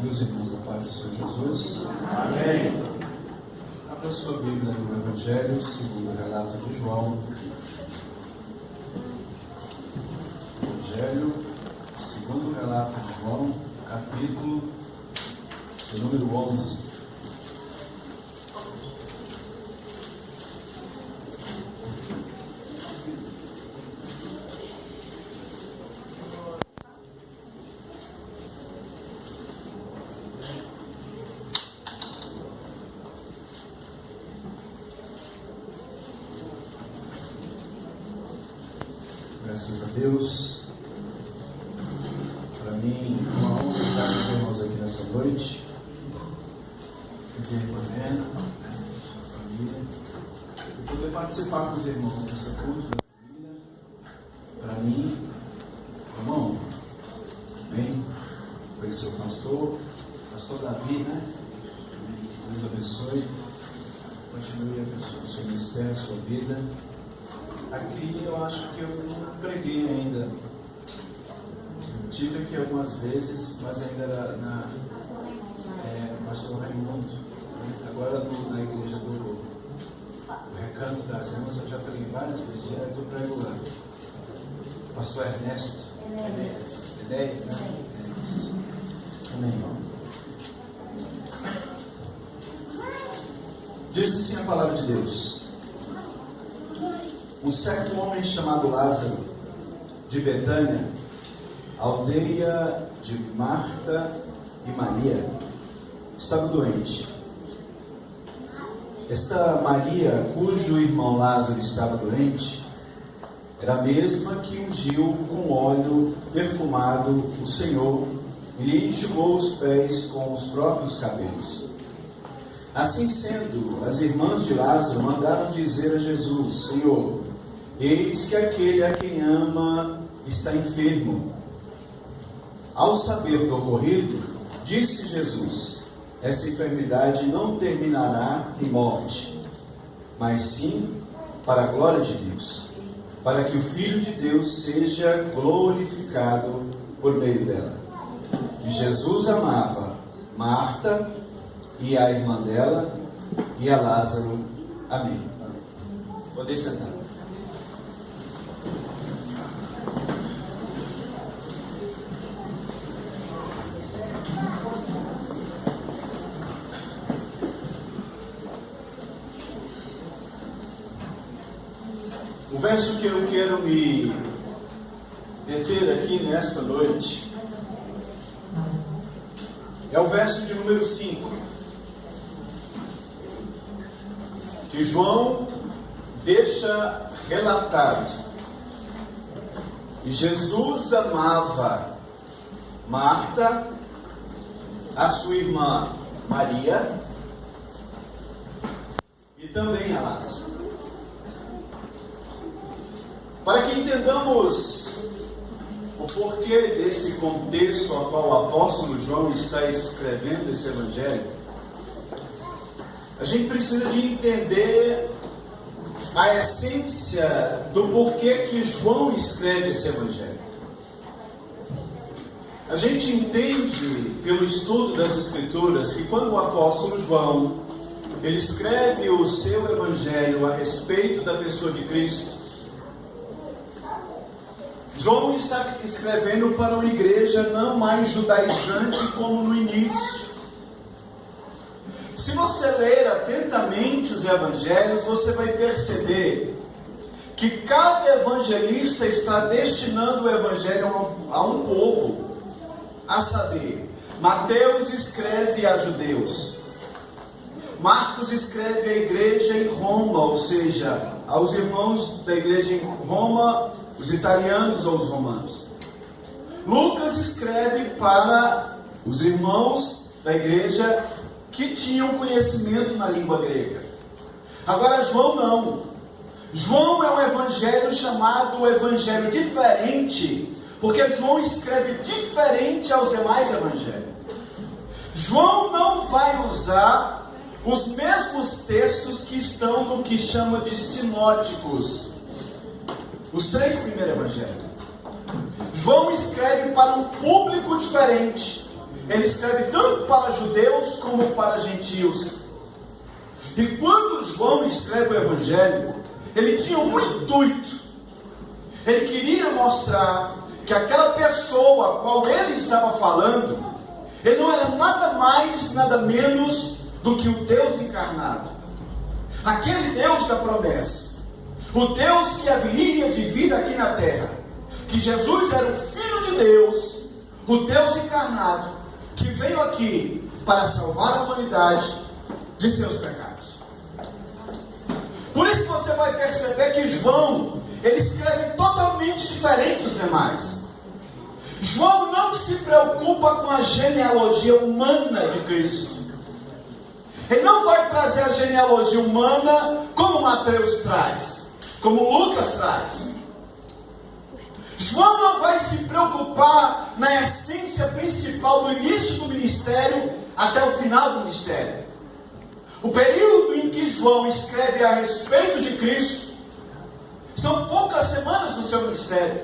Meus irmãos, da paz do Senhor Jesus. Amém. Abra sua Bíblia no Evangelho segundo o relato de João. Evangelho segundo o relato de João, capítulo de número 11. Graças a Deus. Para mim, uma honra estar com os irmãos aqui nessa noite. Ver a família. E poder participar com os irmãos dessa culto da família. Para mim, irmão, bem, conhecer o pastor Davi, né? Deus abençoe. Continue abençoando o seu ministério, a sua vida. Aqui eu acho que eu não preguei ainda. Tive aqui algumas vezes, mas ainda era na pastor Raimundo. Agora na igreja do Recanto das Irmãs, eu já preguei várias vezes, já estou prego lá. Pastor Ernesto. Edéias, né? Amém, irmão. Diz assim a palavra de Deus. Um certo homem chamado Lázaro, de Betânia, aldeia de Marta e Maria, estava doente. Esta Maria, cujo irmão Lázaro estava doente, era a mesma que ungiu com óleo perfumado o Senhor e lhe enxugou os pés com os próprios cabelos. Assim sendo, as irmãs de Lázaro mandaram dizer a Jesus: Senhor, eis que aquele a quem ama está enfermo. Ao saber do ocorrido, disse Jesus: essa enfermidade não terminará em morte, mas sim para a glória de Deus, para que o Filho de Deus seja glorificado por meio dela. E Jesus amava Marta e a irmã dela e a Lázaro. Amém. Podem sentar. O verso que eu quero me deter aqui nesta noite é o verso de número 5, que João deixa relatado. E Jesus amava Marta, a sua irmã Maria e também a Lázaro. Para que entendamos o porquê desse contexto ao qual o apóstolo João está escrevendo esse evangelho, a gente precisa de entender a essência do porquê que João escreve esse evangelho. A gente entende pelo estudo das Escrituras que quando o apóstolo João ele escreve o seu evangelho a respeito da pessoa de Cristo, João está escrevendo para uma igreja não mais judaizante como no início. Se você ler atentamente os evangelhos, você vai perceber que cada evangelista está destinando o evangelho a um povo, a saber, Mateus escreve a judeus, Marcos escreve a igreja em Roma, ou seja, aos irmãos da igreja em Roma, os italianos ou os romanos. Lucas escreve para os irmãos da igreja que tinham conhecimento na língua grega. Agora João não. João é um evangelho chamado evangelho diferente, porque João escreve diferente aos demais evangelhos. João não vai usar os mesmos textos que estão no que chama de sinóticos, os 3 primeiros evangelhos. João escreve para um público diferente. ele escreve tanto para judeus como para gentios. E quando João escreve o Evangelho, ele tinha um intuito. Ele queria mostrar que aquela pessoa a qual ele estava falando, ele não era nada mais, nada menos do que o Deus encarnado. Aquele Deus da promessa. O Deus que haveria de vir aqui na terra. Que Jesus era o Filho de Deus, o Deus encarnado, que veio aqui para salvar a humanidade de seus pecados. Por isso você vai perceber que João, ele escreve totalmente diferente dos demais. João não se preocupa com a genealogia humana de Cristo. Ele não vai trazer a genealogia humana como Mateus traz, como Lucas traz. João não vai se preocupar na essência principal do início do ministério até o final do ministério. O período em que João escreve a respeito de Cristo são poucas semanas do seu ministério.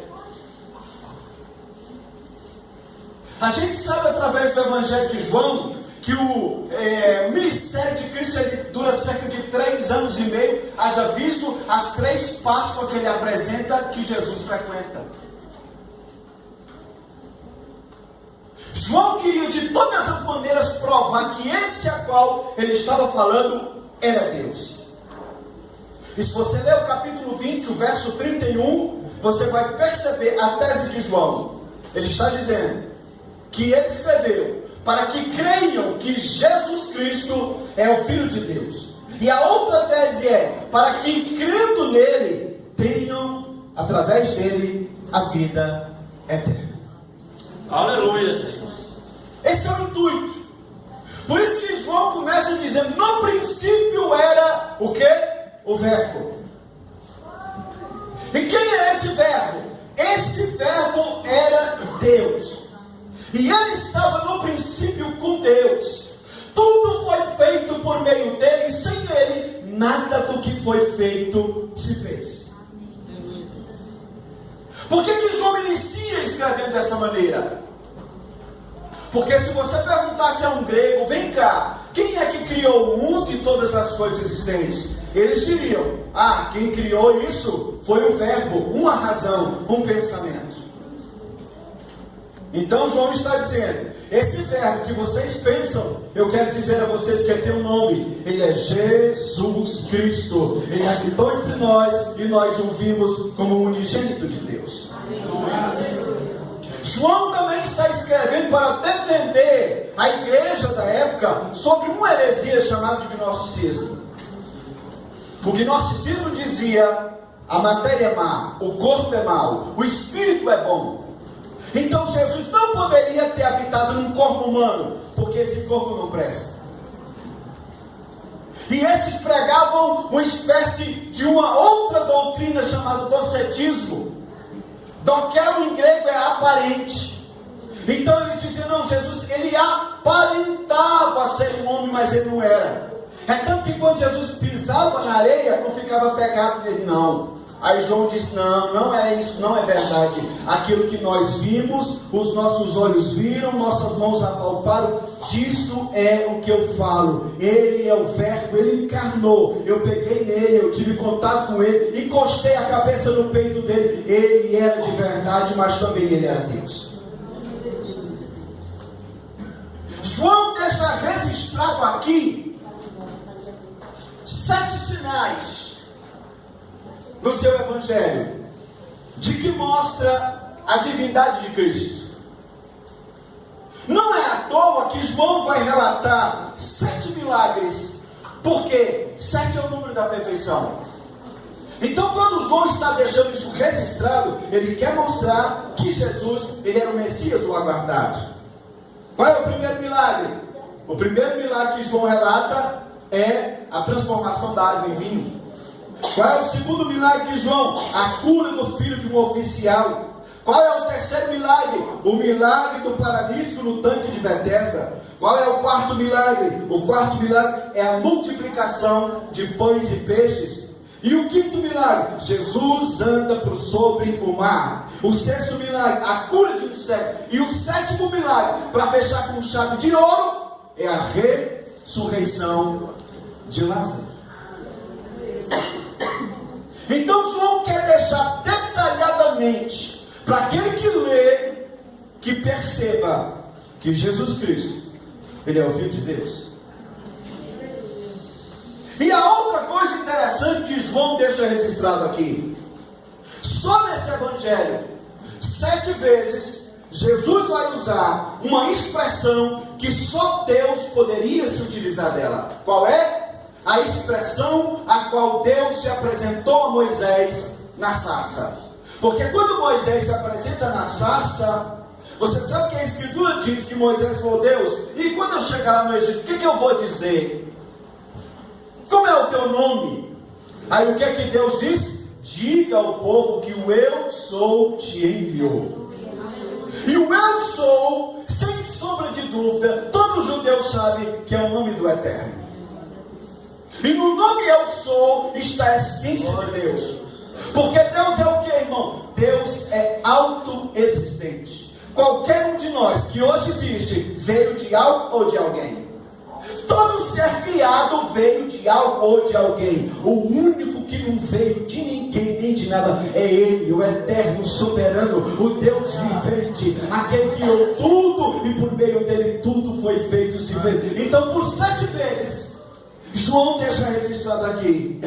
A gente sabe através do Evangelho de João que o ministério de Cristo ele dura cerca de 3 anos e meio, haja visto as 3 Páscoas que ele apresenta que Jesus frequenta. João queria de todas as maneiras provar que esse a qual ele estava falando era Deus. E se você ler o capítulo 20, o verso 31, você vai perceber a tese de João. Ele está dizendo que ele escreveu para que creiam que Jesus Cristo é o Filho de Deus. E a outra tese é para que, crendo nele, tenham, através dele, a vida eterna. Aleluia. Esse é o intuito. Por isso que João começa dizendo, no princípio era o quê? O verbo. E quem é esse verbo? Esse verbo era Deus. E ele estava no princípio com Deus. Tudo foi feito por meio dele, e sem ele, nada do que foi feito se fez. Por que João inicia escrevendo dessa maneira? Porque se você perguntasse a um grego, vem cá, quem é que criou o mundo e todas as coisas existentes? Eles diriam, quem criou isso foi o verbo, uma razão, um pensamento. Então João está dizendo, esse verbo que vocês pensam, eu quero dizer a vocês que ele tem um nome, ele é Jesus Cristo. Ele habitou entre nós e nós o vimos como o unigênito de Deus. João também está escrevendo para defender a igreja da época sobre uma heresia chamada de gnosticismo. O gnosticismo dizia, a matéria é má, o corpo é mau, o espírito é bom. Então Jesus não poderia ter habitado num corpo humano, porque esse corpo não presta. E esses pregavam uma espécie de uma outra doutrina chamada docetismo. Doquero em grego é aparente. Então eles diziam, não, Jesus, ele aparentava ser um homem, mas ele não era. É tanto que quando Jesus pisava na areia, não ficava pegado nele, não. Aí João disse, não é isso, não é verdade. Aquilo que nós vimos, os nossos olhos viram, nossas mãos apalparam, disso é o que eu falo. Ele é o verbo, ele encarnou. Eu peguei nele, eu tive contato com ele, encostei a cabeça no peito dele. Ele era de verdade, mas também ele era Deus. João deixa registrado aqui 7 sinais no seu Evangelho, de que mostra a divindade de Cristo. Não é à toa que João vai relatar 7 milagres, porque 7 é o número da perfeição. Então quando João está deixando isso registrado, ele quer mostrar que Jesus, ele era o Messias, o aguardado. Qual é o primeiro milagre? O primeiro milagre que João relata é a transformação da água em vinho. Qual é o segundo milagre de João? A cura do filho de um oficial. Qual é o terceiro milagre? O milagre do paralítico no tanque de Betesda. Qual é o quarto milagre? O quarto milagre é a multiplicação de pães e peixes. E o quinto milagre? Jesus anda por sobre o mar. O sexto milagre, a cura de um cego. E o sétimo milagre, para fechar com chave de ouro, é a ressurreição de Lázaro. Então João quer deixar detalhadamente, para aquele que lê, que perceba que Jesus Cristo, Ele é o Filho de Deus. E a outra coisa interessante que João deixa registrado aqui, só nesse evangelho, 7 vezes, Jesus vai usar uma expressão que só Deus poderia se utilizar dela. Qual é? A expressão a qual Deus se apresentou a Moisés na sarça. Porque quando Moisés se apresenta na sarça, você sabe que a Escritura diz que Moisés falou: Deus, e quando eu chegar lá no Egito, o que eu vou dizer? Como é o teu nome? Aí o que é que Deus diz? Diga ao povo que o eu sou te enviou. E o eu sou, sem sombra de dúvida, todo judeu sabe que é o nome do Eterno. E no nome eu sou está a essência de Deus. Porque Deus é o que, irmão? Deus é autoexistente. Qualquer um de nós que hoje existe veio de algo ou de alguém. Todo ser criado veio de algo ou de alguém. O único que não veio de ninguém nem de nada é Ele, o eterno, soberano, o Deus vivente, aquele que criou tudo e por meio dele tudo foi feito se fez. Então, por 7 vezes, João deixa registrado aqui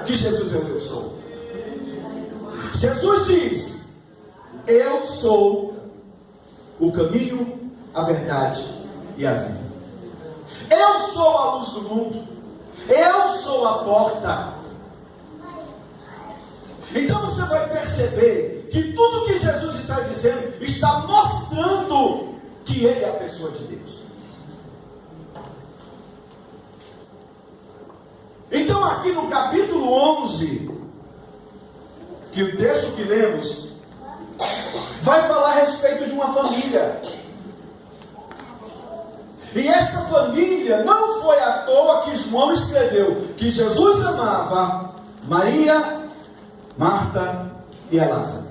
que Jesus é o eu sou. Jesus diz: eu sou o caminho, a verdade e a vida. Eu sou a luz do mundo. Eu sou a porta. Então você vai perceber que tudo que Jesus está dizendo está mostrando que Ele é a pessoa de Deus. Então aqui no capítulo 11, que o texto que lemos, vai falar a respeito de uma família. E esta família não foi à toa que João escreveu que Jesus amava Maria, Marta e a Lázaro.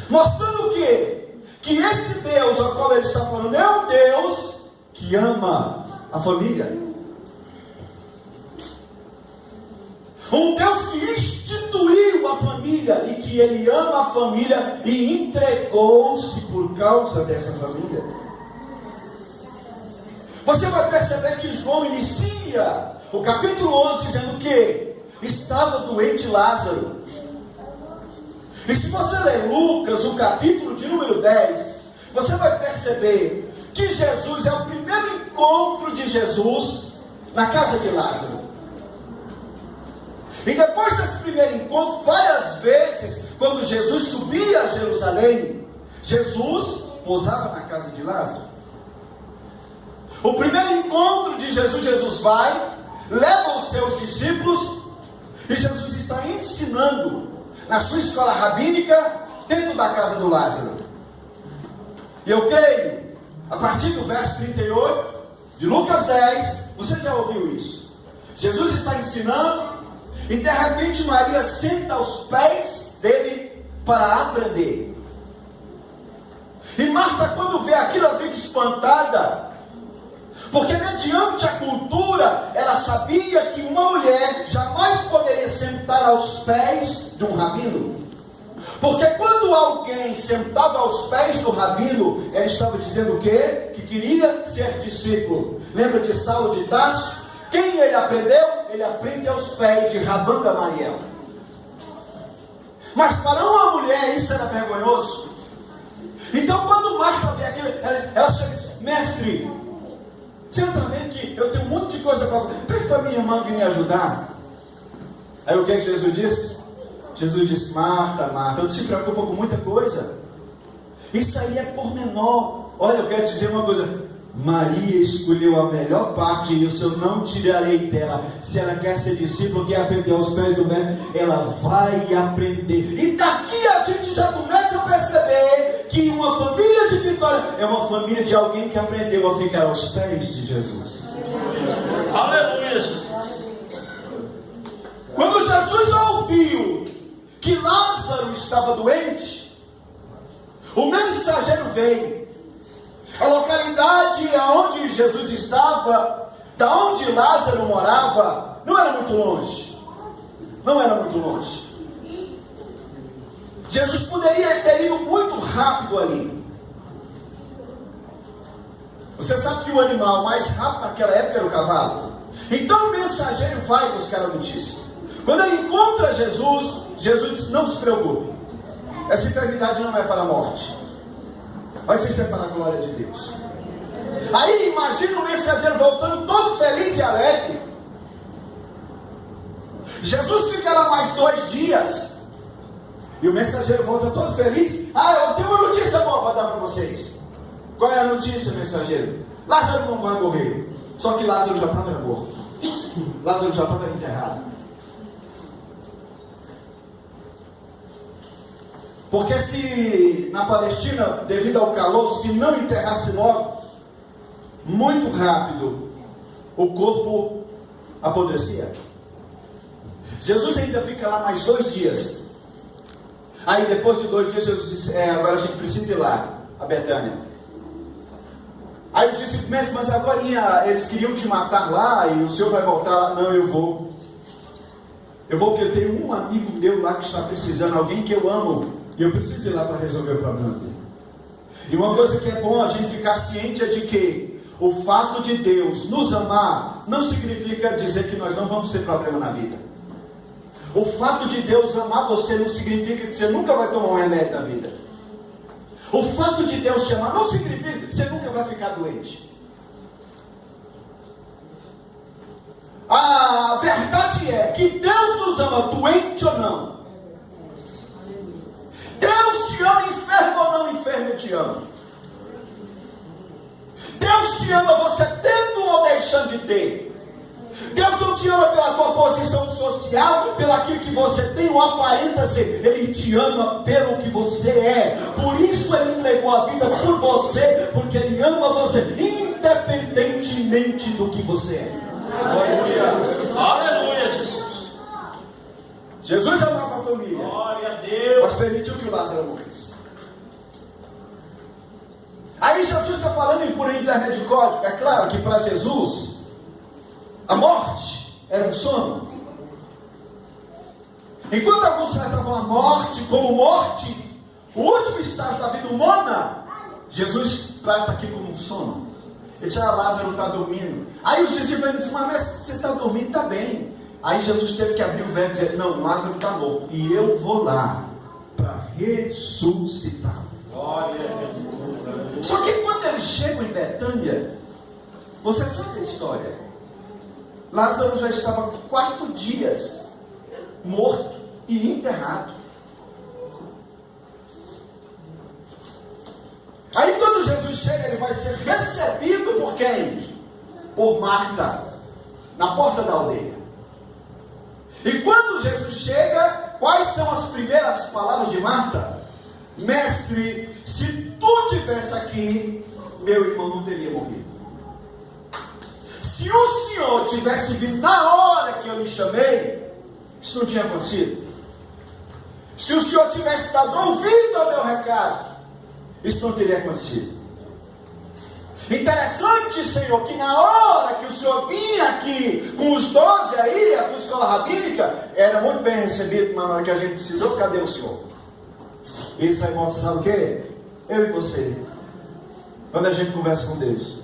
Mostrando o quê? Que esse Deus ao qual ele está falando é um Deus que ama a família. Um Deus que instituiu a família e que Ele ama a família e entregou-se por causa dessa família. Você vai perceber que João inicia o capítulo 11 dizendo que estava doente Lázaro. E se você ler Lucas, o capítulo de número 10, você vai perceber que Jesus é o primeiro encontro de Jesus na casa de Lázaro. E depois desse primeiro encontro, várias vezes, quando Jesus subia a Jerusalém, Jesus pousava na casa de Lázaro. O primeiro encontro de Jesus, Jesus vai, leva os seus discípulos, e Jesus está ensinando na sua escola rabínica, dentro da casa do Lázaro. E eu creio, a partir do verso 38, de Lucas 10, você já ouviu isso. Jesus está ensinando, e de repente Maria senta aos pés dele para aprender. E Marta, quando vê aquilo, ela fica espantada, porque mediante a cultura, ela sabia que uma mulher jamais poderia sentar aos pés de um rabino. Porque quando alguém sentava aos pés do rabino, ela estava dizendo o quê? Que queria ser discípulo. Lembra de Saulo de Tarso? Quem ele aprendeu? Ele aprende aos pés de Rabban Gamaliel. Mas para uma mulher isso era vergonhoso. Então quando Marta vê aquilo, ela chega e diz: mestre, você não está vendo que eu tenho um monte de coisa para fazer? Pede para minha irmã vir me ajudar. Aí o que é que Jesus disse? Jesus disse: Marta, Marta, não se preocupa com muita coisa. Isso aí é pormenor. Olha, eu quero dizer uma coisa: Maria escolheu a melhor parte e isso eu não tirarei dela. Se ela quer ser discípula, quer aprender aos pés do mestre, ela vai aprender. E daqui a gente já começa a perceber que uma família de Vitória é uma família de alguém que aprendeu a ficar aos pés de Jesus. Aleluia! Quando Jesus ouviu que Lázaro estava doente, O mensageiro veio. A localidade onde Jesus estava, da onde Lázaro morava, não era muito longe. Não era muito longe. Jesus poderia ter ido muito rápido ali. Você sabe que o animal mais rápido naquela época era o cavalo. Então o mensageiro vai buscar a notícia. Quando ele encontra Jesus, Jesus diz: não se preocupe, essa enfermidade não é para a morte, vai ser para a glória de Deus. Aí imagina o mensageiro voltando todo feliz e alegre. Jesus fica lá mais 2 dias, e o mensageiro volta todo feliz. Eu tenho uma notícia boa para dar para vocês. Qual é a notícia, mensageiro? Lázaro não vai morrer. Só que Lázaro já estava morto. Lázaro já estava enterrado. Porque se na Palestina, devido ao calor, se não enterrasse logo, muito rápido, o corpo apodrecia. Jesus ainda fica lá mais 2 dias. Aí depois de 2 dias, Jesus disse: agora a gente precisa ir lá, a Betânia. Aí os discípulos: mas agora eles queriam te matar lá e o senhor vai voltar lá. Não, eu vou. Eu vou porque eu tenho um amigo meu lá que está precisando, alguém que eu amo, e eu preciso ir lá para resolver o problema dele. E uma coisa que é bom a gente ficar ciente é de que o fato de Deus nos amar não significa dizer que nós não vamos ter problema na vida. O fato de Deus amar você não significa que você nunca vai tomar um remédio na vida. O fato de Deus te amar não significa que você nunca vai ficar doente. A verdade é que Deus nos ama, doente ou não. Deus te ama, enfermo ou não enfermo, eu te amo. Deus te ama, você tendo ou deixando de ter. Deus não te ama pela tua posição social, pelo aquilo que você tem ou aparenta ser. Ele te ama pelo que você é. Por isso Ele entregou a vida por você, porque Ele ama você, independentemente do que você é. Aleluia, aleluia, Jesus. Jesus amava a família. Glória a Deus. Mas permitiu que o Lázaro morresse. Aí Jesus está falando por internet de código. É claro que para Jesus a morte era um sono. Enquanto alguns tratavam a morte como morte, o último estágio da vida humana, Jesus trata aqui como um sono. Ele diz: Lázaro está dormindo. Aí os discípulos dizem: mas você está dormindo, está bem. Aí Jesus teve que abrir o verbo e dizer: não, Lázaro está morto, e eu vou lá para ressuscitar. Glória a Jesus. Só que quando eles chegam em Betânia, você sabe a história. Lázaro já estava 4 dias morto e enterrado. Aí quando Jesus chega, ele vai ser recebido por quem? Por Marta, na porta da aldeia. E quando Jesus chega, quais são as primeiras palavras de Marta? Mestre, se tu tivesse aqui, meu irmão não teria morrido. Se o Senhor tivesse vindo na hora que eu lhe chamei, isso não tinha acontecido. Se o Senhor tivesse dado ouvido ao meu recado, isso não teria acontecido. Interessante, Senhor, que na hora que o Senhor vinha aqui com os 12 aí, a tua escola rabínica, era muito bem recebido, mas na hora que a gente precisou, cadê o Senhor? Isso aí mostra, sabe o quê? Eu e você. Quando a gente conversa com Deus,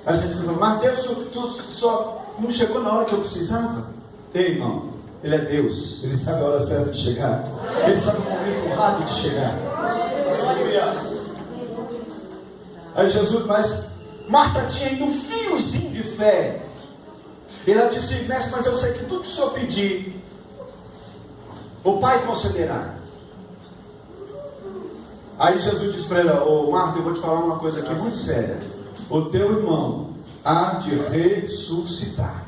a gente fala: mas Deus, tu só não chegou na hora que eu precisava. Ei, irmão, Ele é Deus. Ele sabe a hora certa de chegar. Ele sabe o momento errado de chegar. Aí Jesus, mas Marta tinha ainda um fiozinho de fé. E ela disse: mestre, mas eu sei que tudo que o Senhor pedir, o Pai concederá. Aí Jesus disse para ela: Marta, eu vou te falar uma coisa aqui muito séria. O teu irmão há de ressuscitar.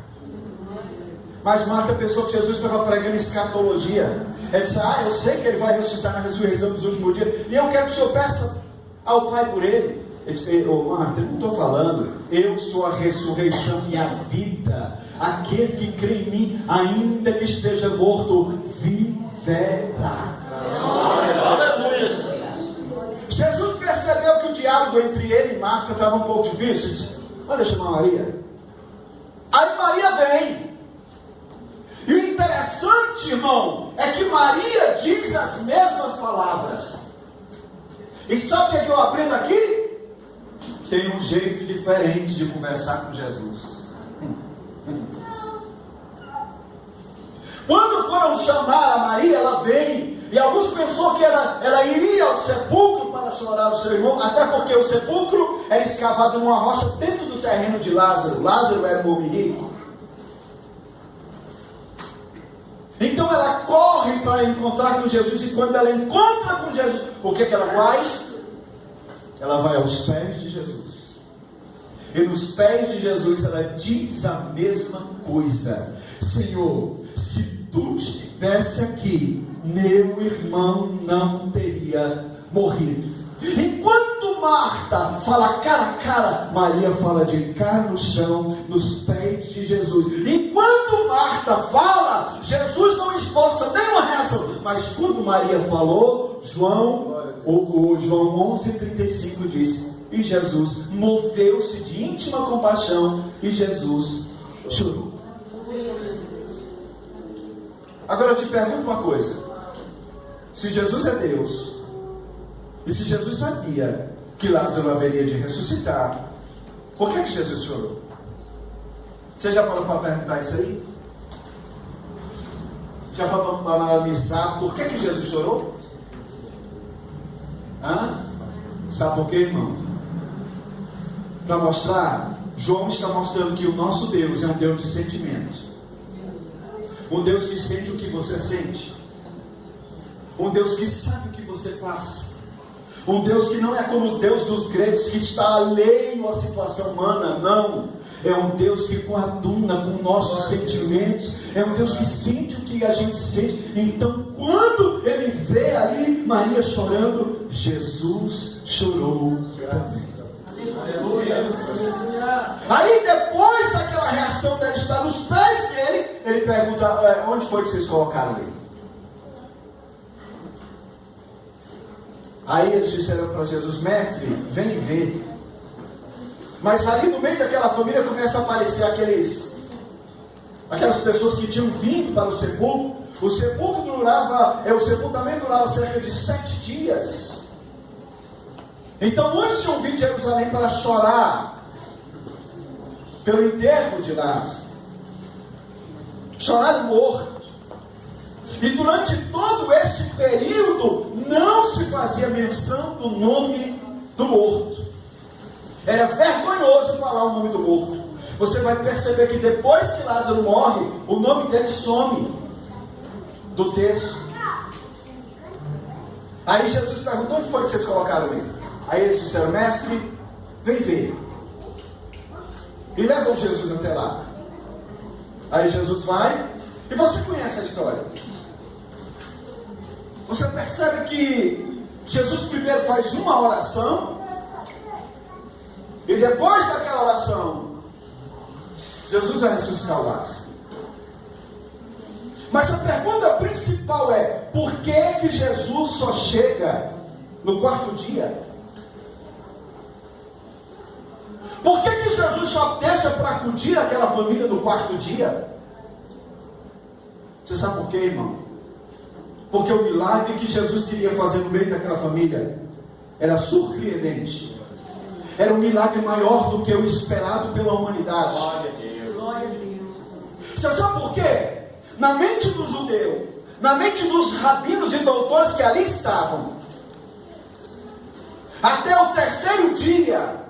Mas Marta pensou que Jesus estava pregando escatologia. Ela disse: eu sei que ele vai ressuscitar na ressurreição dos últimos dias, e eu quero que o Senhor peça ao Pai por ele. Ele disse: Marta, eu não estou falando, eu sou a ressurreição e a vida. Aquele que crê em mim, ainda que esteja morto, viverá. Aleluia. diálogo entre ele e Marta estava um pouco difícil. Disse, olha, chamar Maria. Aí Maria vem. E o interessante, irmão, é que Maria diz as mesmas palavras. E sabe o que eu aprendo aqui? Tem um jeito diferente de conversar com Jesus. Quando foram chamar a Maria, ela vem. E alguns pensou que ela iria ao sepulcro para chorar o seu irmão, até porque o sepulcro era escavado numa rocha dentro do terreno de Lázaro. Lázaro era um homem rico. Então ela corre para encontrar com Jesus, e quando ela encontra com Jesus, o que ela faz? Ela vai aos pés de Jesus. E nos pés de Jesus ela diz a mesma coisa. Senhor, se tu estivesse aqui, meu irmão não teria morrido. Enquanto Marta fala cara a cara, Maria fala de cara no chão, nos pés de Jesus. Enquanto Marta fala, Jesus não esboça nenhuma reação. Mas quando Maria falou, João 11:35 diz, e Jesus moveu-se de íntima compaixão, e Jesus chorou. Agora eu te pergunto uma coisa. Se Jesus é Deus, e se Jesus sabia que Lázaro haveria de ressuscitar, por que Jesus chorou? Você já parou para perguntar isso aí? Já parou para analisar por que Jesus chorou? Sabe por quê, irmão? Para mostrar, João está mostrando que o nosso Deus é um Deus de sentimento. Um Deus que sente o que você sente. Um Deus que sabe o que você passa. Um Deus que não é como o Deus dos gregos, que está alheio à situação humana. Não. É um Deus que coaduna com nossos sentimentos. É um Deus que sente o que a gente sente. Então, quando ele vê ali Maria chorando, Jesus chorou também. Aí, depois daquela reação dele estar nos pés dele, ele pergunta, onde foi que vocês colocaram ele? Aí eles disseram para Jesus, mestre, vem ver. Mas ali no meio daquela família começa a aparecer aquelas pessoas que tinham vindo para o sepulcro. O sepultamento durava cerca de 7 dias. Então muitos tinham vindo de Jerusalém para chorar pelo enterro de Lázaro. Chorar morto. E durante todo esse período não se fazia menção do nome do morto. Era vergonhoso falar o nome do morto. Você vai perceber que depois que Lázaro morre, o nome dele some do texto. Aí Jesus perguntou, onde foi que vocês colocaram ele? Aí eles disseram, mestre, vem ver. E levam Jesus até lá. Aí Jesus vai, e você conhece a história. Você percebe que Jesus primeiro faz uma oração, e depois daquela oração, Jesus vai ressuscitar o Lázaro. Mas a pergunta principal é, por que Jesus só chega no 4º dia? Por que Jesus só deixa para acudir aquela família no 4º dia? Você sabe por quê, irmão? Porque o milagre que Jesus queria fazer no meio daquela família era surpreendente. Era um milagre maior do que o esperado pela humanidade. Glória a Deus. Glória a Deus. Você sabe por quê? Na mente do judeu, na mente dos rabinos e doutores que ali estavam, até o 3º dia,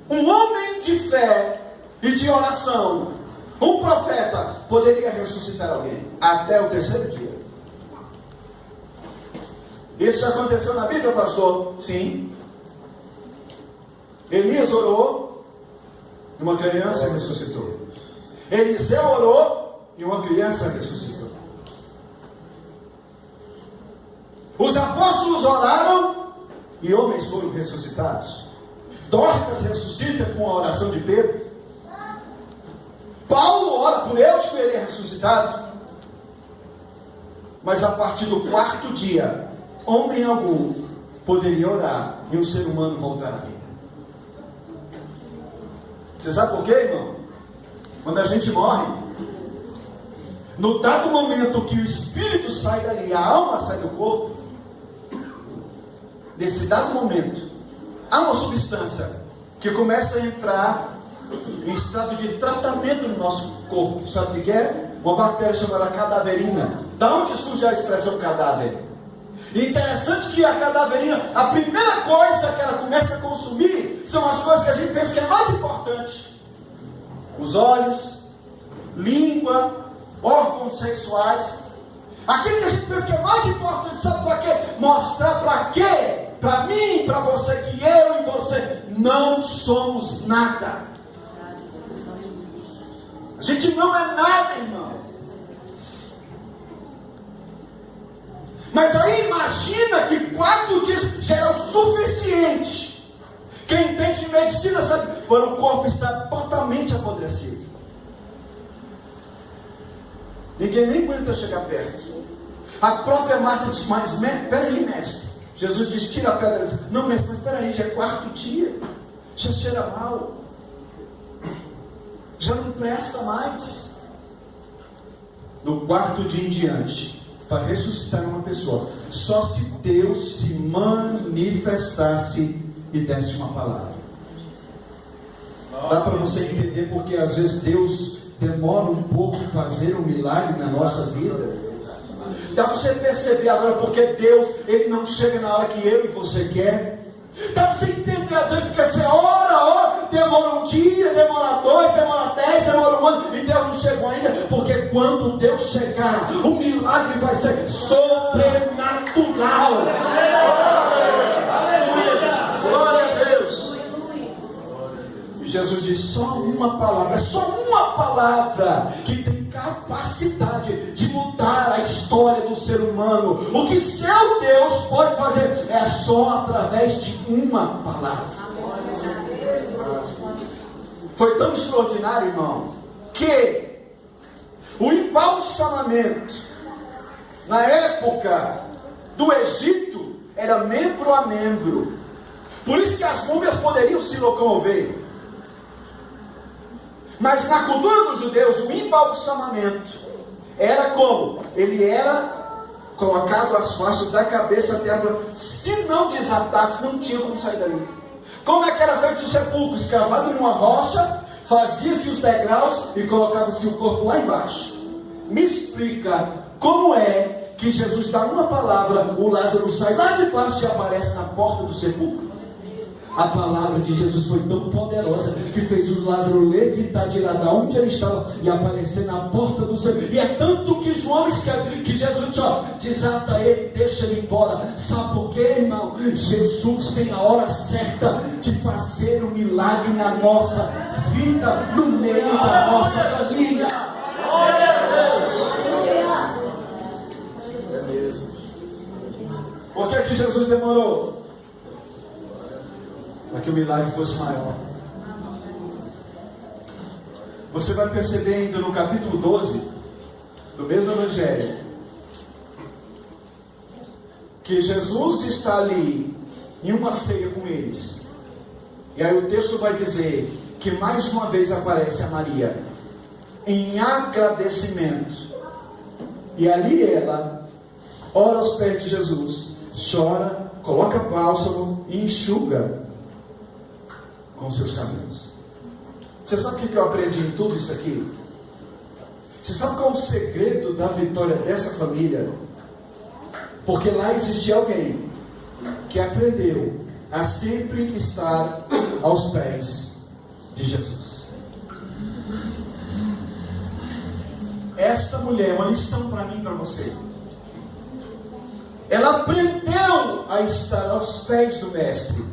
um homem de fé e de oração, um profeta, poderia ressuscitar alguém. Até o 3º dia. Isso já aconteceu na Bíblia, pastor? Sim. Elias orou e uma criança ressuscitou. Eliseu orou e uma criança ressuscitou. Os apóstolos oraram e homens foram ressuscitados. Dorcas ressuscita com a oração de Pedro. Paulo ora por Eutico e ele é ressuscitado. Mas a partir do 4º dia, homem algum poderia orar e um ser humano voltar à vida. Você sabe por quê, irmão? Quando a gente morre, no dado momento que o espírito sai dali, a alma sai do corpo, nesse dado momento, há uma substância que começa a entrar em estado de tratamento no nosso corpo. Sabe o que é? Uma bactéria chamada cadaverina. Da onde surge a expressão cadáver? E interessante que a cadaverina, a primeira coisa que ela começa a consumir são as coisas que a gente pensa que é mais importante: os olhos, língua, órgãos sexuais. Aquilo que a gente pensa que é mais importante, sabe para quê? Mostrar para quê? Para mim, para você, que eu e você não somos nada. A gente não é nada, irmão. Mas aí imagina que 4 dias já é o suficiente. Quem entende de medicina sabe, quando o corpo está totalmente apodrecido. Ninguém nem aguenta chegar perto. A própria Marta diz, mas peraí, mestre. Jesus diz, tira a pedra. Diz, não, mestre, mas peraí, já é 4º dia. Já cheira mal. Já não presta mais. No 4º dia em diante, para ressuscitar uma pessoa, só se Deus se manifestasse e desse uma palavra. Dá para você entender porque às vezes Deus demora um pouco em fazer um milagre na nossa vida? Dá para você perceber agora porque Deus, Ele não chega na hora que eu e você quer. Dá para você entender às vezes porque você ora, demora um dia, demora 2, demora 10, demora um ano e Deus não chegou ainda, porque quando Deus chegar, o milagre vai ser sobrenatural. Glória a Deus. E Jesus diz, só uma palavra, é só uma palavra que tem capacidade de mudar a história do ser humano. O que seu Deus pode fazer é só através de uma palavra. Foi tão extraordinário, irmão, que o embalsamamento na época do Egito era membro a membro. Por isso que as múmias poderiam se locomover. Mas na cultura dos judeus, o embalsamamento era como? Ele era colocado as faixas da cabeça até a planta. Se não desatasse, não tinha como sair dali. Como é que era feito o sepulcro? Escavado numa rocha, fazia-se os degraus e colocava-se o corpo lá embaixo. Me explica como é que Jesus dá uma palavra, o Lázaro sai lá de baixo e aparece na porta do sepulcro? A palavra de Jesus foi tão poderosa que fez o Lázaro levitar de lá da onde ele estava e aparecer na porta do sepulcro. E é tanto que João escreve que Jesus diz, ó, desata ele, deixa ele embora. Sabe por quê, irmão? Jesus tem a hora certa de fazer um milagre na nossa vida, no meio da nossa família. Glória a Deus. Por que Jesus demorou? Para que o milagre fosse maior. Você vai perceber ainda no capítulo 12 do mesmo evangelho que Jesus está ali em uma ceia com eles. E aí o texto vai dizer que mais uma vez aparece a Maria em agradecimento. E ali ela ora aos pés de Jesus, chora, coloca bálsamo e enxuga com seus cabelos. Você sabe o que eu aprendi em tudo isso aqui? Você sabe qual é o segredo da vitória dessa família? Porque lá existia alguém que aprendeu a sempre estar aos pés de Jesus. Esta mulher é uma lição para mim e para você. Ela aprendeu a estar aos pés do Mestre.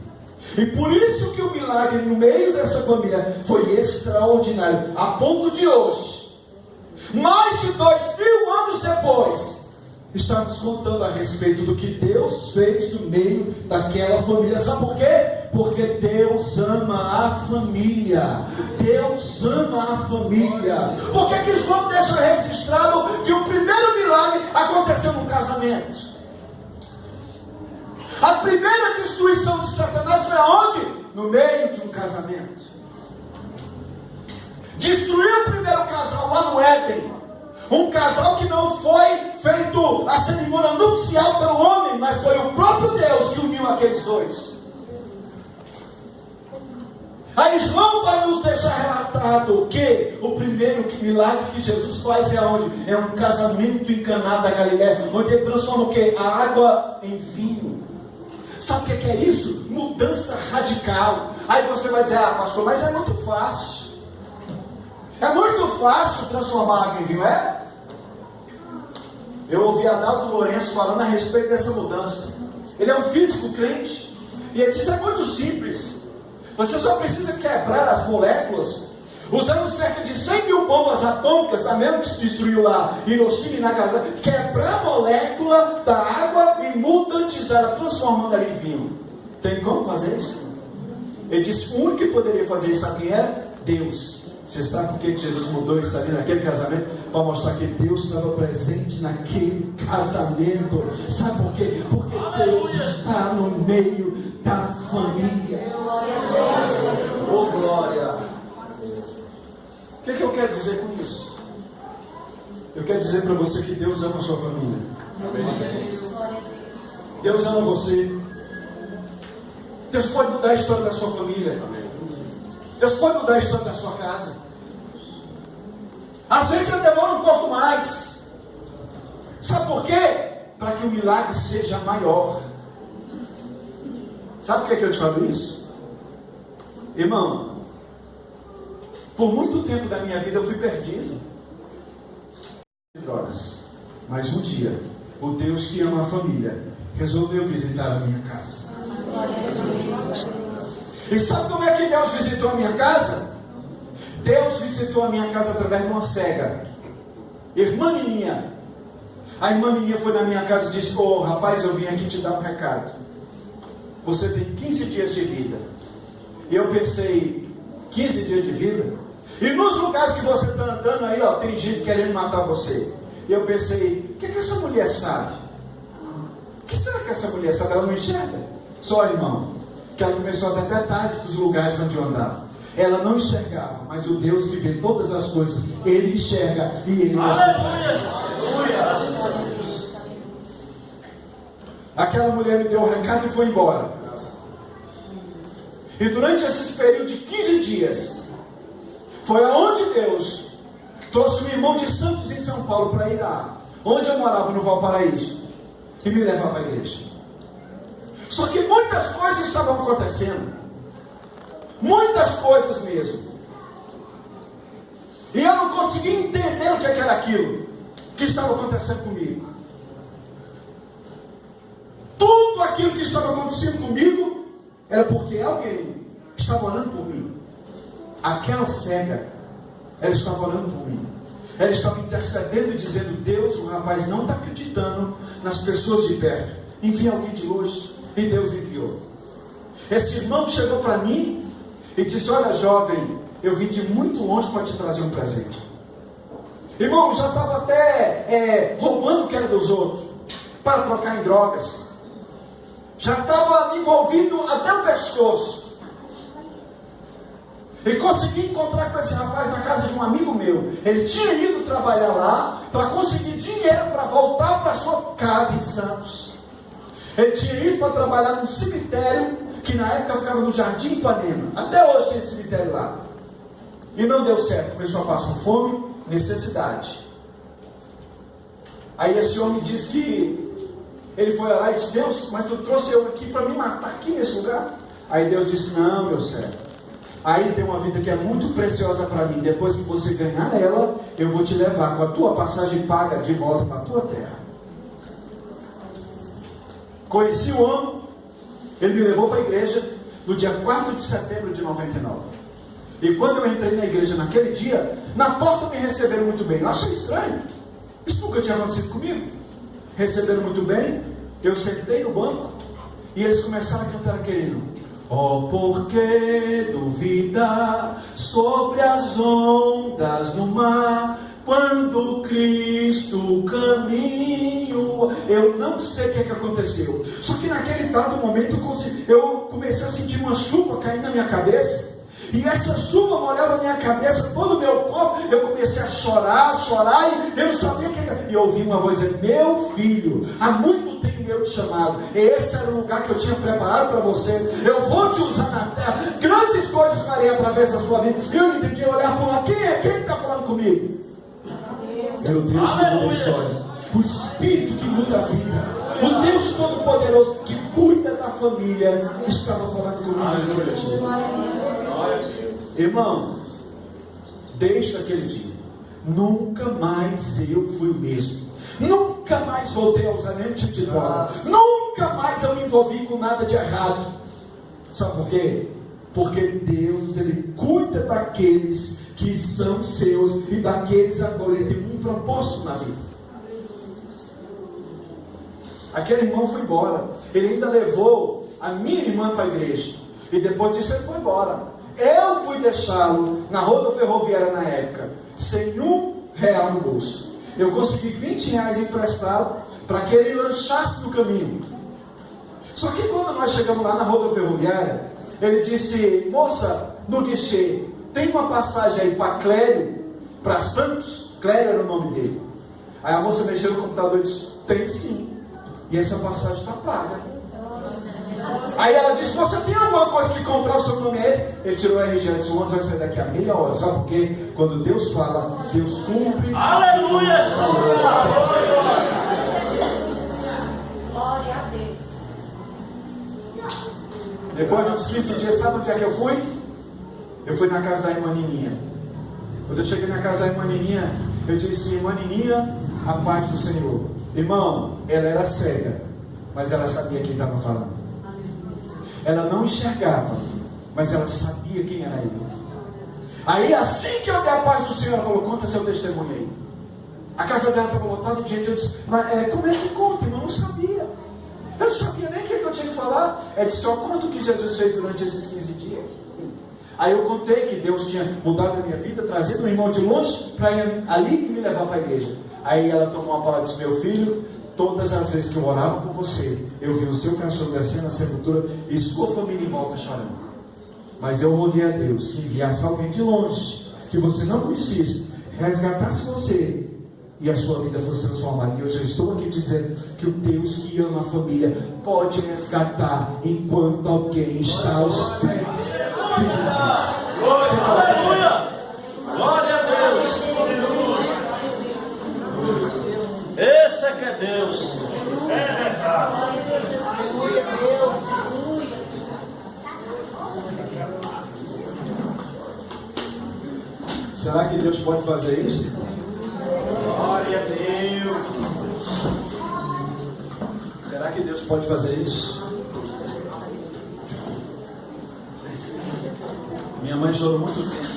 E por isso que o milagre no meio dessa família foi extraordinário. A ponto de hoje, mais de 2000 anos depois, estamos contando a respeito do que Deus fez no meio daquela família. Sabe por quê? Porque Deus ama a família. Deus ama a família. Por que que João deixa registrado que o primeiro milagre aconteceu no casamento? A primeira destruição de Satanás foi aonde? No meio de um casamento. destruiu o primeiro casal lá no Éden. Um casal que não foi feito a cerimônia nupcial pelo homem, mas foi o próprio Deus que uniu aqueles dois. Aí João vai nos deixar relatado que o primeiro milagre que Jesus faz é onde? É um casamento em Caná da Galileia, onde ele transforma o quê? A água em vinho. Sabe o que é isso? Mudança radical. Aí você vai dizer, pastor, mas é muito fácil. É muito fácil transformar água em vinho, é? Eu ouvi Adalto Lourenço falando a respeito dessa mudança. Ele é um físico crente, e ele disse, é muito simples. Você só precisa quebrar as moléculas, usando cerca de 100 mil bombas atômicas, a mesma que se destruiu lá em Hiroshima e Nagasaki, quebrar a molécula da água e mutantizar, transformando ela em vinho. Tem como fazer isso? Ele disse, o único que poderia fazer isso, sabe quem era? Deus. Você sabe por que Jesus mudou isso ali naquele casamento? Para mostrar que Deus estava presente naquele casamento. Sabe por quê? Porque Deus está no meio da família. Oh, glória! O que eu quero dizer com isso? Eu quero dizer para você que Deus ama a sua família. Deus ama você. Deus pode mudar a história da sua família. Deus pode mudar a história da sua casa. Às vezes demora um pouco mais. Sabe por quê? Para que o milagre seja maior. Sabe por que eu te falo isso? Irmão, por muito tempo da minha vida eu fui perdido. Drogas. Mas um dia, o Deus que ama a família resolveu visitar a minha casa. E sabe como é que Deus visitou a minha casa? Deus visitou a minha casa através de uma cega, irmã Nininha. A irmã Nininha foi na minha casa e disse, rapaz, eu vim aqui te dar um recado. Você tem 15 dias de vida. E eu pensei, 15 dias de vida? E nos lugares que você está andando aí, tem gente querendo matar você. E eu pensei, o que essa mulher sabe? O que será que essa mulher sabe? Ela não enxerga? Só, irmão, que ela começou a dar detalhes dos lugares onde eu andava. Ela não enxergava, mas o Deus que vê todas as coisas, Ele enxerga e Ele aleluia. Aquela mulher me deu o recado e foi embora. E durante esse período de 15 dias, foi aonde Deus trouxe um irmão de Santos em São Paulo para ir lá, onde eu morava no Valparaíso, e me levar para a igreja. Só que muitas coisas estavam acontecendo. Muitas coisas mesmo. E eu não conseguia entender o que era aquilo que estava acontecendo comigo. Tudo aquilo que estava acontecendo comigo era porque alguém estava orando por mim. Aquela cega, ela estava orando por mim. Ela estava intercedendo e dizendo, Deus, o rapaz não está acreditando nas pessoas de perto. Envia alguém de longe. E Deus enviou. Esse irmão chegou para mim e disse, olha jovem, eu vim de muito longe para te trazer um presente. Irmão, já estava até roubando o que era dos outros, para trocar em drogas. Já estava envolvido até o pescoço. E consegui encontrar com esse rapaz na casa de um amigo meu. Ele tinha ido trabalhar lá para conseguir dinheiro para voltar para sua casa em Santos. Ele tinha ido para trabalhar num cemitério que na época ficava no Jardim Ipanema. Até hoje tem esse cemitério lá. E não deu certo. Começou a passar fome, necessidade. Aí esse homem disse que ele foi lá e disse, Deus, mas tu trouxe eu aqui para me matar aqui nesse lugar? Aí Deus disse, não, meu servo. Aí tem uma vida que é muito preciosa para mim. Depois que você ganhar ela, eu vou te levar com a tua passagem paga de volta para a tua terra. Conheci o homem, ele me levou para a igreja no dia 4 de setembro de 99. E quando eu entrei na igreja naquele dia, na porta me receberam muito bem. Eu achei estranho. Isso nunca tinha acontecido comigo. Receberam muito bem, eu sentei no banco e eles começaram a cantar aquele hino. Oh, por que duvidar sobre as ondas do mar, quando Cristo caminho? Eu não sei o que aconteceu. Só que naquele dado momento eu comecei a sentir uma chuva caindo na minha cabeça. E essa chuva molhava a minha cabeça, todo o meu eu comecei a chorar, e eu não sabia o que era. E eu ouvi uma voz dizer: meu filho, há muito tempo eu te chamado, esse era o lugar que eu tinha preparado para você, eu vou te usar na terra, grandes coisas farei através da sua vida. Eu não entendi, olhar para lá, quem está falando comigo? É o Deus que muda a história, o Espírito que muda a vida, o Deus Todo-Poderoso que cuida da família, estava falando comigo. Irmão, desde aquele dia, nunca mais eu fui o mesmo. Nunca mais voltei a usar nenhum tipo de droga. Nunca mais eu me envolvi com nada de errado. Sabe por quê? Porque Deus, Ele cuida daqueles que são seus e daqueles agora. Ele tem um propósito na vida. Aquele irmão foi embora. Ele ainda levou a minha irmã para a igreja. E depois disso ele foi embora. Eu fui deixá-lo na rodoferroviária na época, sem R$1 no bolso. Eu consegui R$20 emprestado para que ele lanchasse no caminho. Só que quando nós chegamos lá na rodoferroviária, ele disse: moça, no guichê, tem uma passagem aí para Clério, para Santos? Clério era o nome dele. Aí a moça mexeu no computador e disse: tem sim. E essa passagem está paga. Aí ela disse: você tem alguma coisa que comprar o seu nome? Ele tirou o RG e disse: o ônibus vai sair daqui a meia hora. Sabe por quê? Quando Deus fala, Deus cumpre. Aleluia, Jesus. Glória a Deus. Depois de uns 15 dias, sabe onde é que eu fui? Eu fui na casa da irmã Nininha. Quando eu cheguei na casa da irmã Nininha, eu disse: irmã Nininha, a paz do Senhor. Irmão, ela era cega, mas ela sabia quem estava falando. Ela não enxergava, mas ela sabia quem era ele. Aí assim que eu dei a paz do Senhor, ela falou: conta seu testemunho aí. A casa dela estava lotada de gente. Eu disse: mas como é que conta, irmão? Eu não sabia. Eu não sabia nem o que eu tinha que falar. Ela disse: só conta o que Jesus fez durante esses 15 dias. Aí eu contei que Deus tinha mudado a minha vida, trazido um irmão de longe para ir ali e me levar para a igreja. Aí ela tomou uma palavra e disse: meu filho, todas as vezes que eu orava por você, eu vi o seu cachorro descendo na sepultura e sua família em volta chorando. Mas eu roguei a Deus que enviasse alguém de longe, que você não conhecesse, resgatasse você e a sua vida fosse transformada. E eu já estou aqui dizendo que o Deus que ama a família pode resgatar enquanto alguém está aos pés de Jesus. Aleluia! Glória a Deus! Esse é que é Deus. É verdade. Será que Deus pode fazer isso? Glória a Deus. Será que Deus pode fazer isso? Minha mãe chorou muito tempo.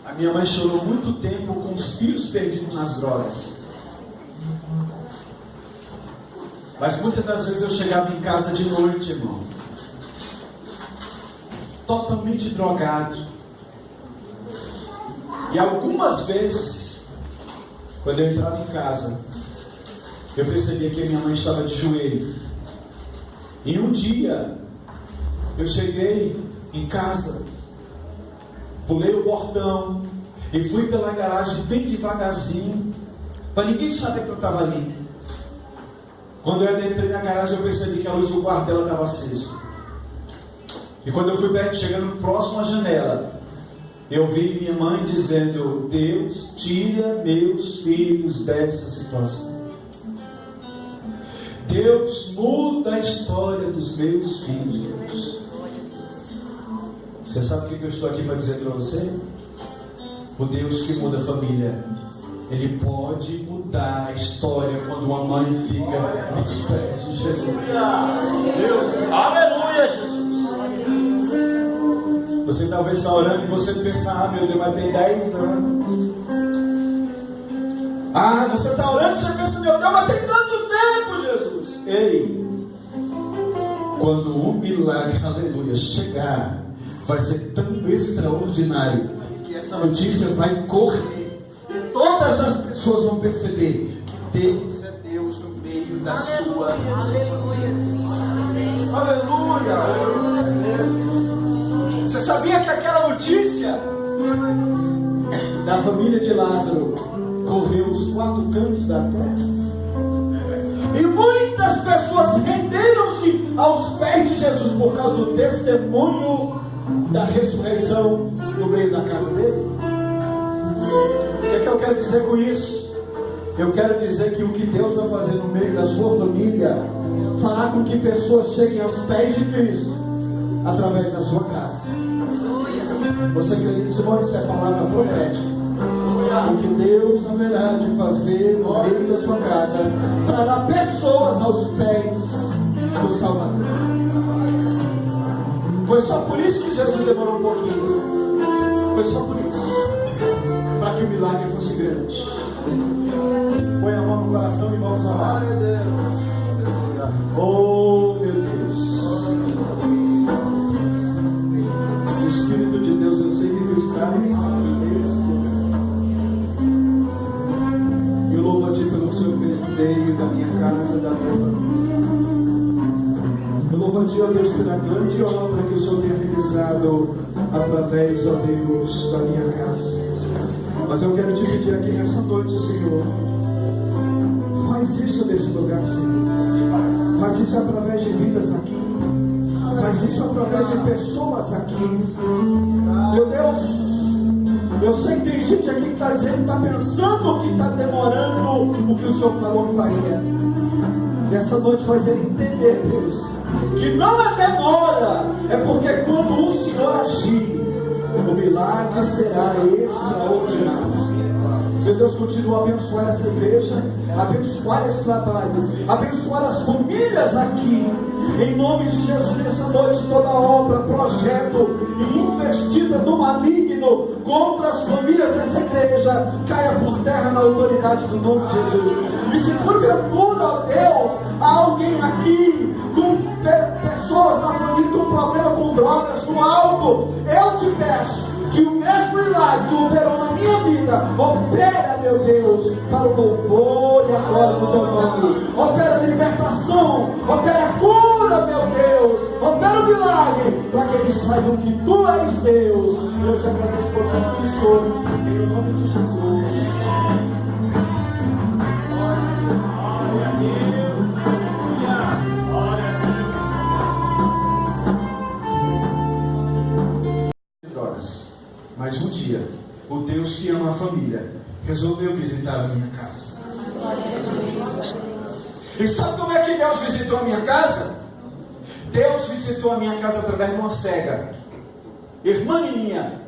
A minha mãe chorou muito tempo com os filhos perdidos nas drogas. Mas muitas das vezes eu chegava em casa de noite, irmão, totalmente drogado. E algumas vezes, quando eu entrava em casa, eu percebia que a minha mãe estava de joelho. E um dia, eu cheguei em casa, pulei o portão e fui pela garagem bem devagarzinho, para ninguém saber que eu estava ali. Quando eu entrei na garagem, eu percebi que a luz do quarto dela estava acesa. E quando eu fui perto, chegando próximo à janela, eu vi minha mãe dizendo: Deus, tira meus filhos dessa situação. Deus, muda a história dos meus filhos, Deus. Você sabe o que eu estou aqui para dizer para você? O Deus que muda a família, Ele pode mudar a história quando uma mãe fica nos pés de Jesus. Aleluia, Jesus. Você talvez está orando e você pensa: ah, meu Deus, vai ter 10 anos. Ah, você está orando e você pensa: meu Deus, mas tem tanto tempo, Jesus. Ei, quando o milagre, aleluia, chegar, vai ser tão extraordinário que essa notícia vai correr e todas as pessoas vão perceber que Deus é Deus no meio da sua vida. Aleluia. Aleluia. Você sabe sabia que aquela notícia da família de Lázaro correu os 4 cantos da terra? E muitas pessoas renderam-se aos pés de Jesus por causa do testemunho da ressurreição no meio da casa dele. O que é que eu quero dizer com isso? Eu quero dizer que o que Deus vai fazer no meio da sua família fará com que pessoas cheguem aos pés de Cristo através da sua casa. Você crê nisso, irmão? Isso é palavra profética. O que Deus haverá de fazer no meio da sua casa trará pessoas aos pés do Salvador. Foi só por isso que Jesus demorou um pouquinho. Foi só por isso, para que o milagre fosse grande. Põe a mão no coração e vamos orar. Oh, meu Deus. O Espírito de Deus, eu sei que tu estás nesse. Eu louvo a ti pelo que o Senhor fez no meio da minha casa, da minha família. Eu louvo a ti, ó Deus, pela grande obra que o Senhor tem realizado através, ó Deus, da minha casa. Mas eu quero te pedir aqui nessa noite, Senhor, faz isso nesse lugar, Senhor. Faz isso através de vidas aqui. Faz isso através de pessoas aqui. Meu Deus, eu sei que tem gente aqui que está dizendo, está pensando que está demorando o que o Senhor falou que faria. E essa noite faz ele entender, Deus, que não é demora, é porque quando o Senhor agir, o milagre será extraordinário. Meu Deus, continua a abençoar essa igreja, abençoar esse trabalho, abençoar as famílias aqui. Em nome de Jesus, nessa noite, toda obra, projeto e investida do maligno contra as famílias dessa igreja caia por terra na autoridade do nome de Jesus. E se porventura, ó Deus, há alguém aqui com pessoas na família com problema com drogas, com álcool, eu te peço que o mesmo milagre que operou na minha vida, opera, meu Deus, para o louvor e a glória do teu nome. Opera a libertação, opera a cura, meu Deus, opera o milagre, para que eles saibam que tu és Deus. E eu te agradeço por tudo isso, em nome de Jesus. Glória a Deus. Glória a Deus. Mas um dia, o Deus que ama a família resolveu visitar a minha casa. E sabe como é que Deus visitou a minha casa? Deus visitou a minha casa através de uma cega, irmã Nininha.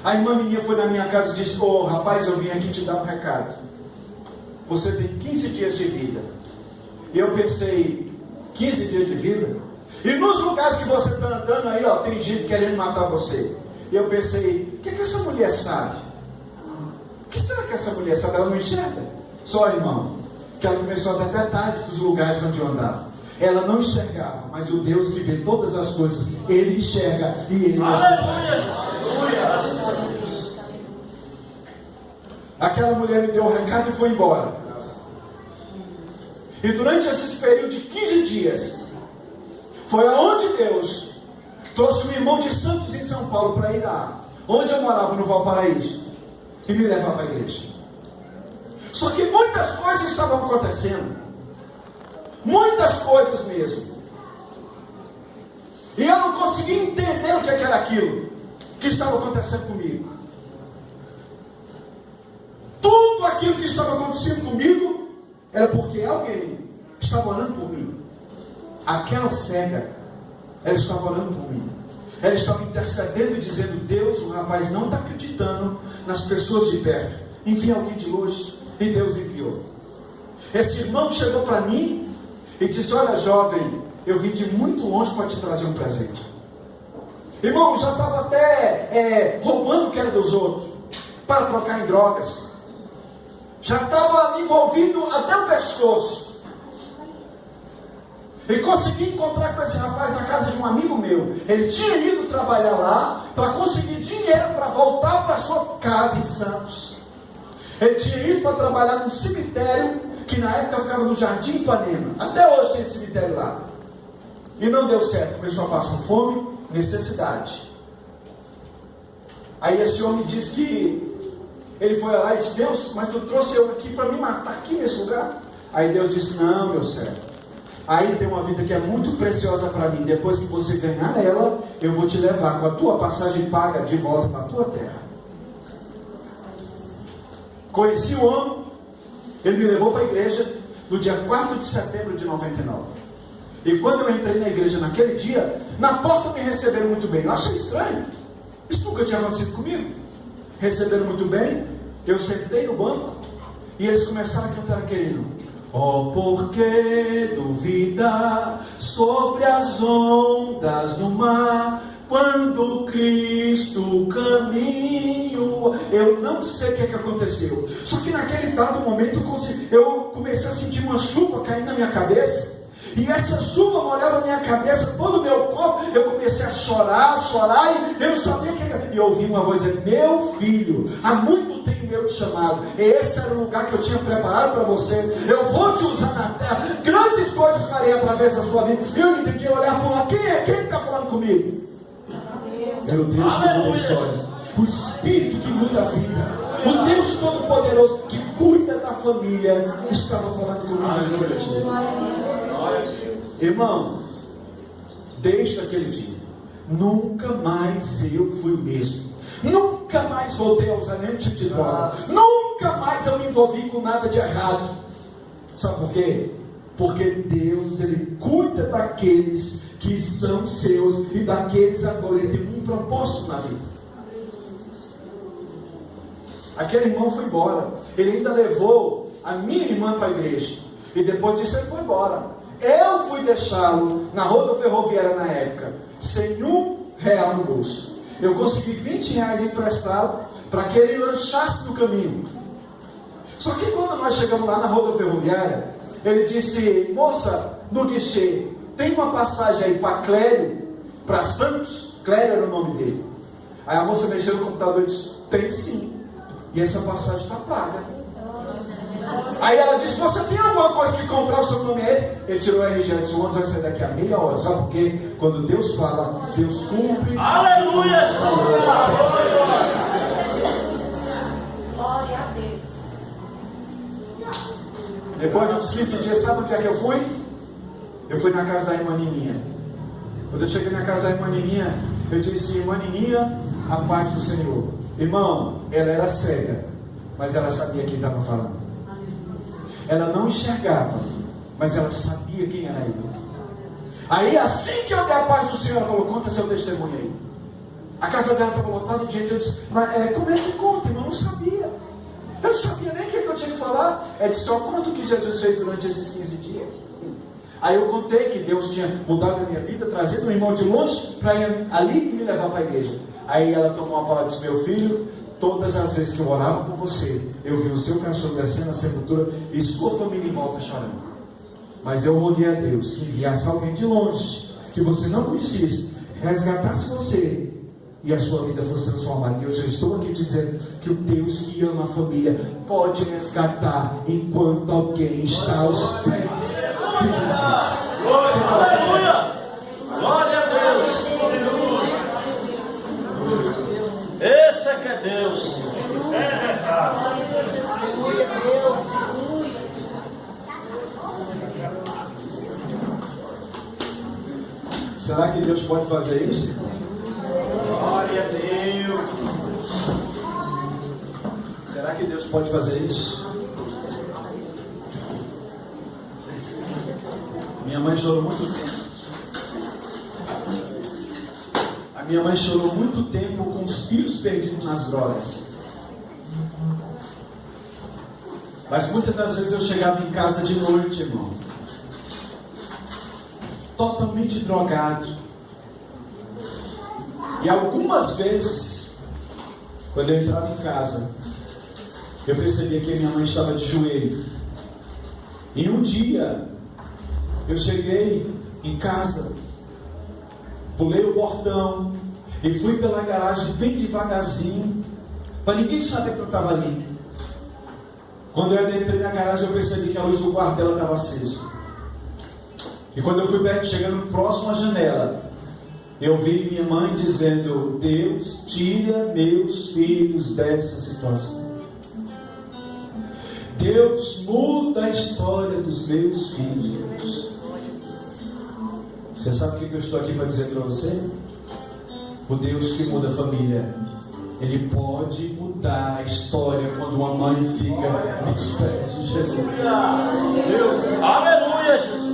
A irmã Nininha foi na minha casa e disse: "Oh, rapaz, eu vim aqui te dar um recado. Você tem 15 dias de vida." E eu pensei, 15 dias de vida? E nos lugares que você está andando aí, ó, tem gente querendo matar você. E eu pensei, o que essa mulher sabe? O que será que essa mulher sabe? Ela não enxerga? Só, irmão, que ela começou a dar detalhes dos lugares onde eu andava. Ela não enxergava, mas o Deus que vê todas as coisas, Ele enxerga e Ele nos dá. Aquela mulher me deu um recado e foi embora. E durante esse período de 15 dias, foi aonde Deus trouxe um irmão de Santos em São Paulo para ir lá, onde eu morava, no Valparaíso, e me levar para a igreja. Só que muitas coisas estavam acontecendo, muitas coisas mesmo, e eu não conseguia entender o que era aquilo que estava acontecendo comigo. Tudo aquilo que estava acontecendo comigo era porque alguém estava orando por mim. Aquela cega, ela estava orando por mim. Ela estava intercedendo e dizendo: Deus, o rapaz não está acreditando nas pessoas de perto. Envia alguém de longe. E Deus enviou. Esse irmão chegou para mim e disse: olha, jovem, eu vim de muito longe para te trazer um presente. Irmão, já estava até roubando o que era dos outros, para trocar em drogas. Já estava envolvido até o pescoço. E consegui encontrar com esse rapaz na casa de um amigo meu. Ele tinha ido trabalhar lá para conseguir dinheiro para voltar para sua casa em Santos. Ele tinha ido para trabalhar num cemitério que na época ficava no Jardim Ipanema. Até hoje tem esse cemitério lá. E não deu certo. Começou a passar fome, necessidade. Aí esse homem disse que ele foi orar e disse: Deus, mas tu trouxe eu aqui para me matar aqui nesse lugar? Aí Deus disse: não, meu servo, aí tem uma vida que é muito preciosa para mim. Depois que você ganhar ela, eu vou te levar com a tua passagem paga de volta para a tua terra. Conheci o homem, ele me levou para a igreja no dia 4 de setembro de 99. E quando eu entrei na igreja naquele dia, na porta me receberam muito bem. Eu achei estranho, isso nunca tinha acontecido comigo. Receberam muito bem, eu sentei no banco e eles começaram a cantar aquele hino: oh, por que duvida sobre as ondas do mar, quando Cristo caminho. Eu não sei o que aconteceu, só que naquele dado momento eu comecei a sentir uma chuva caindo na minha cabeça. E essa chuva molhava a minha cabeça, todo o meu corpo. Eu comecei a chorar, e eu não sabia o que. E eu ouvi uma voz dizer: meu filho, há muito tempo eu te chamado. Esse era o lugar que eu tinha preparado para você. Eu vou te usar na terra. Grandes coisas farei através da sua vida. E eu entendi olhar para lá. Quem está falando comigo? Era o Deus que muda a história. O Espírito que muda a vida. O Deus Todo-Poderoso que cuida da família estava falando comigo. Irmão, desde aquele dia, nunca mais eu fui o mesmo. Nunca mais voltei a usar nenhum tipo de droga. Nunca mais eu me envolvi com nada de errado. Sabe por quê? Porque Deus, Ele cuida daqueles que são seus e daqueles agora. Ele tem um propósito na vida. Aquele irmão foi embora. Ele ainda levou a minha irmã para a igreja. E depois disso ele foi embora. Eu fui deixá-lo na rodoferroviária na época, sem R$1 no bolso. Eu consegui R$20 emprestado para que ele lanchasse no caminho. Só que quando nós chegamos lá na rodoferroviária, ele disse: moça, no guichê, tem uma passagem aí para Clério, para Santos? Clério era o nome dele. Aí a moça mexeu no computador e disse: tem sim. E essa passagem está paga. Aí ela disse: você tem alguma coisa que comprar, o seu nome é? Ele tirou o RG e disse: o ônibus vai sair daqui a meia hora. Sabe por quê? Quando Deus fala, Deus cumpre. Aleluia! Glória a Deus. Depois de uns 15 dias, sabe onde é que eu fui? Eu fui na casa da irmã Nininha. Quando eu cheguei na casa da irmã Nininha, eu disse: irmã Nininha, a paz do Senhor. Irmão, ela era cega, mas ela sabia quem estava falando. Ela não enxergava, mas ela sabia quem era ele. Aí assim que eu dei a paz do Senhor, ela falou: conta seu testemunho aí. A casa dela estava lotada de gente. Eu disse: mas como é que conta, irmão? Eu não sabia. Eu não sabia nem o que eu tinha que falar. Ela disse: só conta o que Jesus fez durante esses 15 dias. Aí eu contei que Deus tinha mudado a minha vida, trazido um irmão de longe para ir ali e me levar para a igreja. Aí ela tomou uma palavra e disse: meu filho, todas as vezes que eu orava por você, eu vi o seu cachorro descendo na sepultura e sua família em volta chorando. Mas eu roguei a Deus que enviasse alguém de longe, que você não conhecesse, resgatasse você e a sua vida fosse transformada. E hoje eu estou aqui dizendo que o Deus que ama a família pode resgatar enquanto alguém está aos pés de Jesus. Aleluia! Glória a Deus! Esse é que é Deus. É verdade. Será que Deus pode fazer isso? Glória a Deus. Será que Deus pode fazer isso? Minha mãe chorou muito tempo. A minha mãe chorou muito tempo com os filhos perdidos nas drogas. Mas muitas das vezes eu chegava em casa de noite, irmão, totalmente drogado. E algumas vezes, quando eu entrava em casa, eu percebia que a minha mãe estava de joelho. E um dia, eu cheguei em casa, pulei o portão e fui pela garagem bem devagarzinho, para ninguém saber que eu estava ali. Quando eu entrei na garagem, eu percebi que a luz do quarto dela estava acesa. E quando eu fui chegando próximo à janela, Eu vi minha mãe dizendo: Deus, tira meus filhos dessa situação. Deus, muda a história dos meus filhos. Você sabe o que eu estou aqui para dizer para você? O Deus que muda a família, Ele pode mudar a história quando uma mãe fica nos pés de Jesus. Aleluia, Jesus.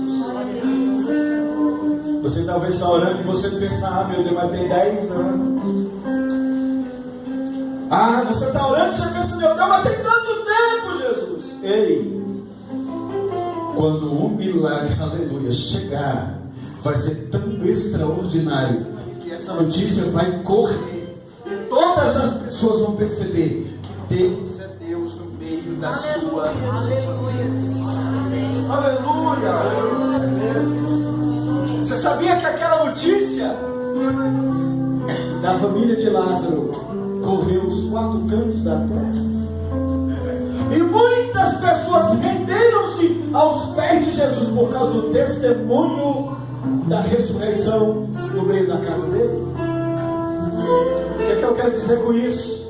Você talvez está orando e você pensa: ah, meu Deus, mas tem 10 anos. Ah, você está orando e você pensa: meu Deus, mas tem tanto tempo, Jesus. Ei, quando o milagre, aleluia, chegar, vai ser tão extraordinário que essa notícia vai correr e todas as pessoas vão perceber que Deus é Deus no meio da sua. Aleluia. Aleluia. Você sabia que aquela notícia da família de Lázaro correu os 4 cantos da terra? E muitas pessoas renderam-se aos pés de Jesus por causa do testemunho da ressurreição no meio da casa dele. O que é que eu quero dizer com isso?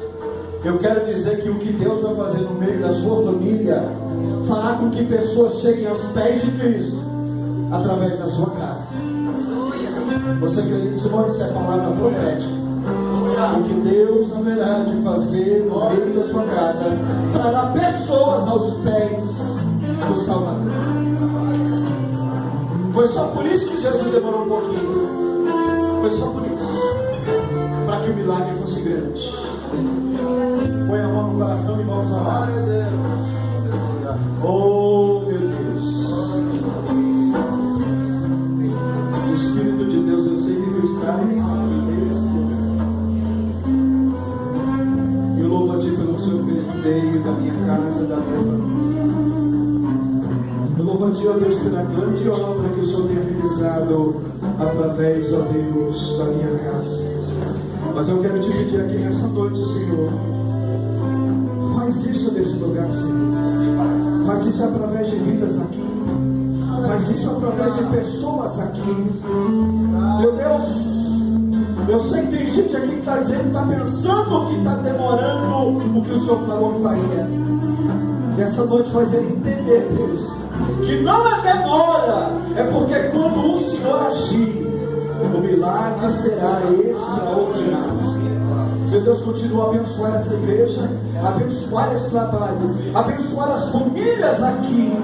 Eu quero dizer que o que Deus vai fazer no meio da sua família fará com que pessoas cheguem aos pés de Cristo através da sua casa. Você crê nisso, irmão? Isso é palavra profética. O que Deus haverá de fazer no meio da sua casa trará pessoas aos pés do Salvador. Foi só por isso que Jesus demorou um pouquinho. Foi só por isso, para que o milagre fosse grande. Põe a mão no coração e vamos orar. Oh, meu Deus. O Espírito de Deus, eu sei que tu estás nesse lugar. Eu louvo a Ti pelo que o Senhor fez no meio da minha casa, da minha família. Eu louvo a Ti, ó Deus, pela grande obra que o Senhor tem realizado através, ó Deus, da minha casa. Mas eu quero te pedir aqui nessa noite, Senhor, faz isso nesse lugar, Senhor. Faz isso através de vidas aqui. Faz isso através de pessoas aqui. Meu Deus, eu sei que tem gente aqui que está dizendo, está pensando que está demorando o que o Senhor falou que faria. E essa noite faz ele entender, Deus, que não é demora, é porque quando o Senhor agir, o milagre será extraordinário. Meu Deus, continua a abençoar essa igreja, abençoar esse trabalho, abençoar as famílias aqui.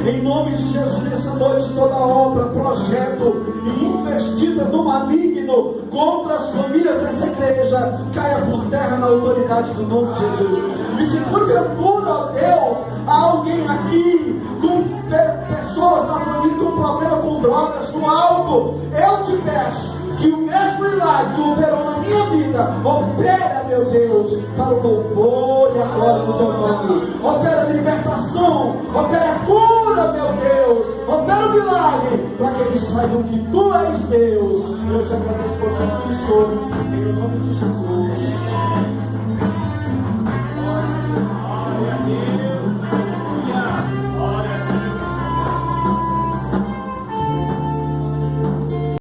Em nome de Jesus, nessa noite, toda obra, projeto e investida do maligno contra as famílias dessa igreja caia por terra na autoridade do nome de Jesus. E se porventura, ó Deus, há alguém aqui com pessoas na família com problema com drogas, com álcool, eu te peço que o mesmo milagre que operou na minha vida, opera, meu Deus, para o louvor e a glória do teu nome. Opera a libertação